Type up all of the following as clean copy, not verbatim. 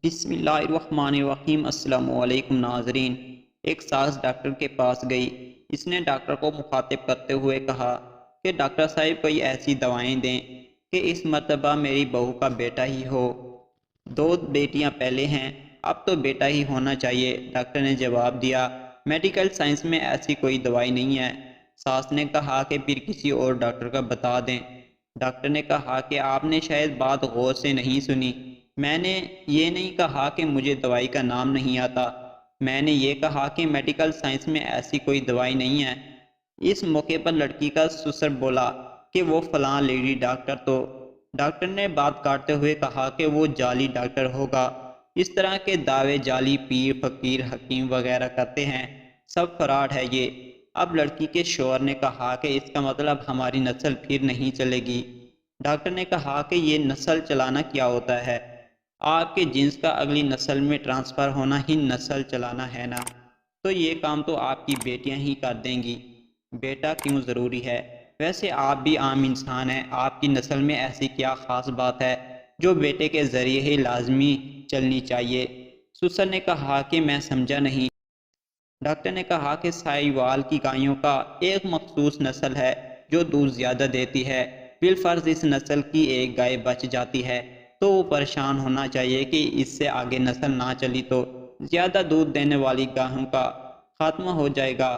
بسم اللہ الرحمن الرحیم۔ السلام علیکم ناظرین۔ ایک ساس ڈاکٹر کے پاس گئی۔ اس نے ڈاکٹر کو مخاطب کرتے ہوئے کہا کہ ڈاکٹر صاحب کوئی ایسی دوائیں دیں کہ اس مرتبہ میری بہو کا بیٹا ہی ہو۔ 2 بیٹیاں پہلے ہیں، اب تو بیٹا ہی ہونا چاہیے۔ ڈاکٹر نے جواب دیا، میڈیکل سائنس میں ایسی کوئی دوائی نہیں ہے۔ ساس نے کہا کہ پھر کسی اور ڈاکٹر کا بتا دیں۔ ڈاکٹر نے کہا کہ آپ نے شاید بات غور سے نہیں سنی۔ میں نے یہ نہیں کہا کہ مجھے دوائی کا نام نہیں آتا، میں نے یہ کہا کہ میڈیکل سائنس میں ایسی کوئی دوائی نہیں ہے۔ اس موقع پر لڑکی کا سسر بولا کہ وہ فلاں لیڈی ڈاکٹر تو ڈاکٹر نے بات کاٹتے ہوئے کہا کہ وہ جعلی ڈاکٹر ہوگا۔ اس طرح کے دعوے جعلی پیر، فقیر، حکیم وغیرہ کرتے ہیں، سب فراڈ ہے یہ۔ اب لڑکی کے شوہر نے کہا کہ اس کا مطلب ہماری نسل پھر نہیں چلے گی۔ ڈاکٹر نے کہا کہ یہ نسل چلانا کیا ہوتا ہے؟ آپ کے جنس کا اگلی نسل میں ٹرانسفر ہونا ہی نسل چلانا ہے نا؟ تو یہ کام تو آپ کی بیٹیاں ہی کر دیں گی۔ بیٹا کیوں ضروری ہے؟ ویسے آپ بھی عام انسان ہیں، آپ کی نسل میں ایسی کیا خاص بات ہے جو بیٹے کے ذریعے ہی لازمی چلنی چاہیے؟ سسر نے کہا کہ میں سمجھا نہیں۔ ڈاکٹر نے کہا کہ ساہیوال کی گایوں کا ایک مخصوص نسل ہے جو دودھ زیادہ دیتی ہے۔ بالفرض اس نسل کی ایک گائے بچ جاتی ہے تو وہ پریشان ہونا چاہیے کہ اس سے آگے نسل نہ چلی تو زیادہ دودھ دینے والی گاہوں کا خاتمہ ہو جائے گا۔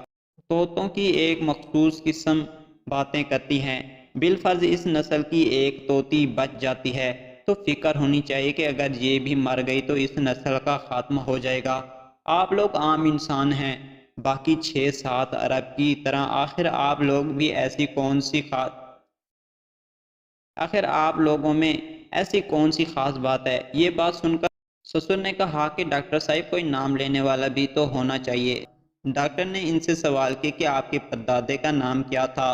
طوطوں کی ایک مخصوص قسم باتیں کرتی ہیں، بالفرض اس نسل کی ایک طوطی بچ جاتی ہے تو فکر ہونی چاہیے کہ اگر یہ بھی مر گئی تو اس نسل کا خاتمہ ہو جائے گا۔ آپ لوگ عام انسان ہیں، باقی 6-7 ارب کی طرح۔ آخر آپ لوگوں میں ایسی کون سی خاص بات ہے؟ یہ بات سن کر سسر نے کہا کہ ڈاکٹر صاحب کوئی نام لینے والا بھی تو ہونا چاہیے۔ ڈاکٹر نے ان سے سوال کیا کہ آپ کے پردادے کا نام کیا تھا؟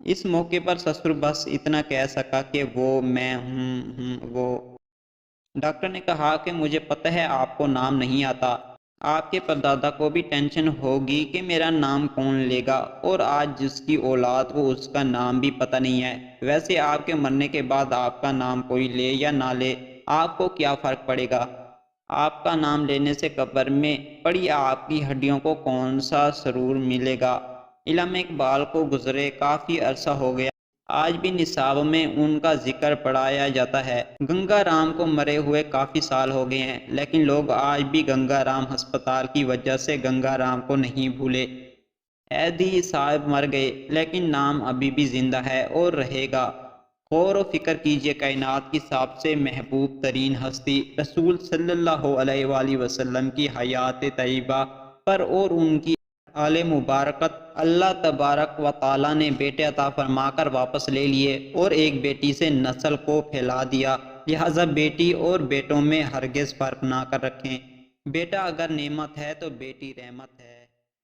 اس موقع پر سسر بس اتنا کہہ سکا کہ وہ میں وہ۔ ڈاکٹر نے کہا کہ مجھے پتہ ہے آپ کو نام نہیں آتا۔ آپ کے پردادا کو بھی ٹینشن ہوگی کہ میرا نام کون لے گا، اور آج جس کی اولاد کو اس کا نام بھی پتہ نہیں ہے۔ ویسے آپ کے مرنے کے بعد آپ کا نام کوئی لے یا نہ لے، آپ کو کیا فرق پڑے گا؟ آپ کا نام لینے سے قبر میں پڑی آپ کی ہڈیوں کو کون سا سرور ملے گا؟ علامہ اقبال کو گزرے کافی عرصہ ہو گیا، آج بھی نصاب میں ان کا ذکر پڑھایا جاتا ہے۔ گنگا رام کو مرے ہوئے کافی سال ہو گئے ہیں، لیکن لوگ آج بھی گنگا رام ہسپتال کی وجہ سے گنگا رام کو نہیں بھولے۔ ایدھی صاحب مر گئے لیکن نام ابھی بھی زندہ ہے اور رہے گا۔ غور و فکر کیجئے، کائنات کی سب سے محبوب ترین ہستی رسول صلی اللہ علیہ وآلہ وسلم کی حیات طیبہ پر اور ان کی آل مبارکت اللہ تبارک و تعالیٰ نے بیٹے عطا فرما کر واپس لے لیے اور ایک بیٹی سے نسل کو پھیلا دیا۔ لہٰذا بیٹی اور بیٹوں میں ہرگز فرق نہ کر رکھیں۔ بیٹا اگر نعمت ہے تو بیٹی رحمت ہے۔